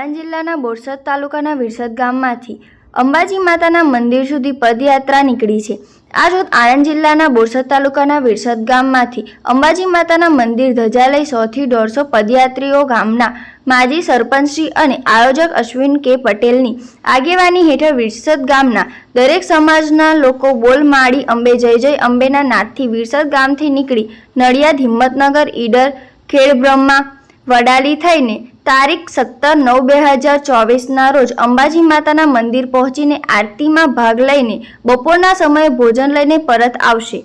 આણંદ જિલ્લાના બોરસદ તાલુકાના વિરસદ ગામમાંથી અંબાજી માતાના મંદિર સુધી પદયાત્રા નીકળી છે। આ રોજ આણંદ જિલ્લાના બોરસદ તાલુકાના વિરસદ ગામમાંથી અંબાજી માતાના મંદિર ધજા લઈ 100 થી 150 પદયાત્રીઓ ગામના માજી સરપંચશ્રી અને આયોજક અશ્વિન કે પટેલની આગેવાની હેઠળ વિરસદ ગામના દરેક સમાજના લોકો બોલ માડી અંબે જય જય અંબેના નાદથી વિરસદ ગામથી નીકળી નડિયાદ, હિંમતનગર, ઈડર, ખેડબ્રહ્મા, વડાલી થઈને તારીખ 17/9/2024ના રોજ અંબાજી માતાના મંદિર પહોંચીને આરતીમાં ભાગ લઈને બપોરના સમયે ભોજન લઈને પરત આવશે।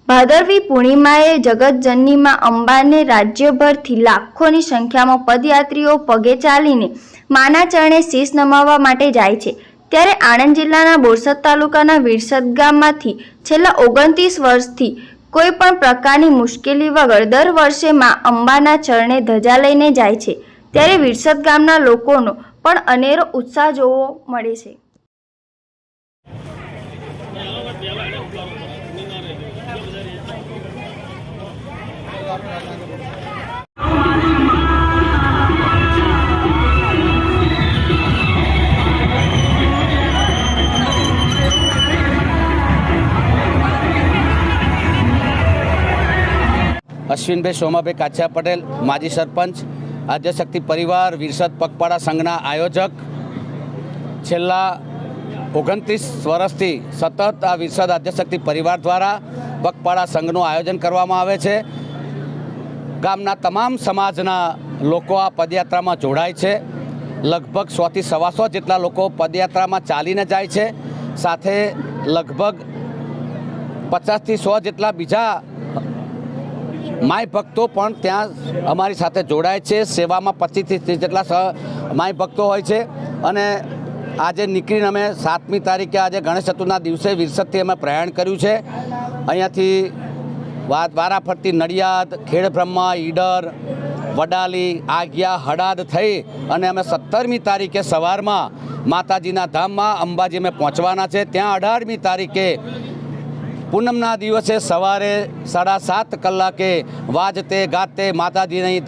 ભાદરવી પૂર્ણિમાએ જગતજનનીમાં અંબાને રાજ્યભરથી લાખોની સંખ્યામાં પદયાત્રીઓ પગે ચાલીને માના ચરણે શીશ નમાવવા માટે જાય છે। ત્યારે આણંદ જિલ્લાના બોરસદ તાલુકાના વિરસદ ગામમાંથી છેલ્લા 29 વર્ષથી કોઈ પણ પ્રકારની મુશ્કેલી વગર દર વર્ષે માં અંબાના ચરણે ધજા લઈને જાય છે। ત્યારે વિરસદ ગામના લોકોનો પણ અનેરો ઉત્સાહ જોવા મળે છે। અશ્વિનભાઈ સોમાભાઈ કાછિયા પટેલ, માજી સરપંચ, આદ્યશક્તિ પરિવાર વિરસદ પગપાળા સંઘના આયોજક। છેલ્લા 29 વર્ષથી સતત આ વિરસદ આદ્યશક્તિ પરિવાર દ્વારા પગપાળા સંઘનું આયોજન કરવામાં આવે છે। ગામના તમામ સમાજના લોકો આ પદયાત્રામાં જોડાય છે। લગભગ 100 થી 125 જેટલા લોકો પદયાત્રામાં ચાલીને જાય છે। સાથે લગભગ 50 થી 100 જેટલા બીજા માય ભક્તો પણ ત્યાં અમારી સાથે જોડાય છે। સેવામાં 25 થી 30 જેટલા માય ભક્તો હોય છે। અને આજે નીકળીને અમે 7મી તારીખે આજે ગણેશ ચતુર્થના દિવસે વિરસદથી અમે પ્રયાણ કર્યું છે। અહીંયાથી વારાફરતી નડિયાદ, ખેડબ્રહ્મા, ઈડર, વડાલી, આગિયા, હડાદ થઈ અને અમે 17મી તારીખે સવારમાં માતાજીના ધામમાં અંબાજી અમે પહોંચવાના છે। ત્યાં 18મી તારીખે પૂનમના દિવસે સવારે 7:30 કલાકે વાજતે ગાતે માતાજીની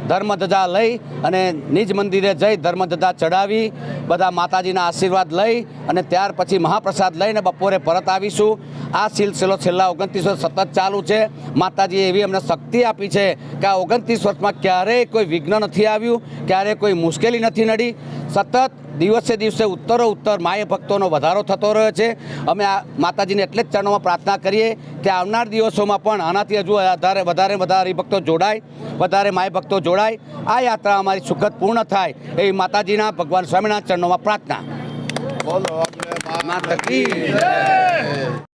ધર્મધજા લઈ અને નિજ મંદિરે જઈ ધર્મધજા ચડાવી બધા માતાજીના આશીર્વાદ લઈ અને ત્યાર પછી મહાપ્રસાદ લઈને બપોરે પરત આવીશું। આ સિલસિલો છેલ્લા 29 વર્ષ સતત ચાલુ છે। માતાજીએ એવી અમને શક્તિ આપી છે કે આ 29 વર્ષમાં ક્યારેય કોઈ વિઘ્ન નથી આવ્યું, ક્યારેય કોઈ મુશ્કેલી નથી નડી। સતત દિવસે દિવસે ઉત્તર માય ભક્તોનો વધારો થતો રહ્યો છે। અમે આ માતાજીને એટલે જ ચરણોમાં પ્રાર્થના કરીએ કે આવનાર દિવસોમાં પણ આનાથી હજુ વધારે હરિભક્તો જોડાય, વધારે માય ભક્તો જોડાય, આ યાત્રા અમારી સુખદ પૂર્ણ થાય એવી માતાજીના ભગવાન સ્વામિનારાયણ ચરણોમાં પ્રાર્થના। બોલો માતા કી જય।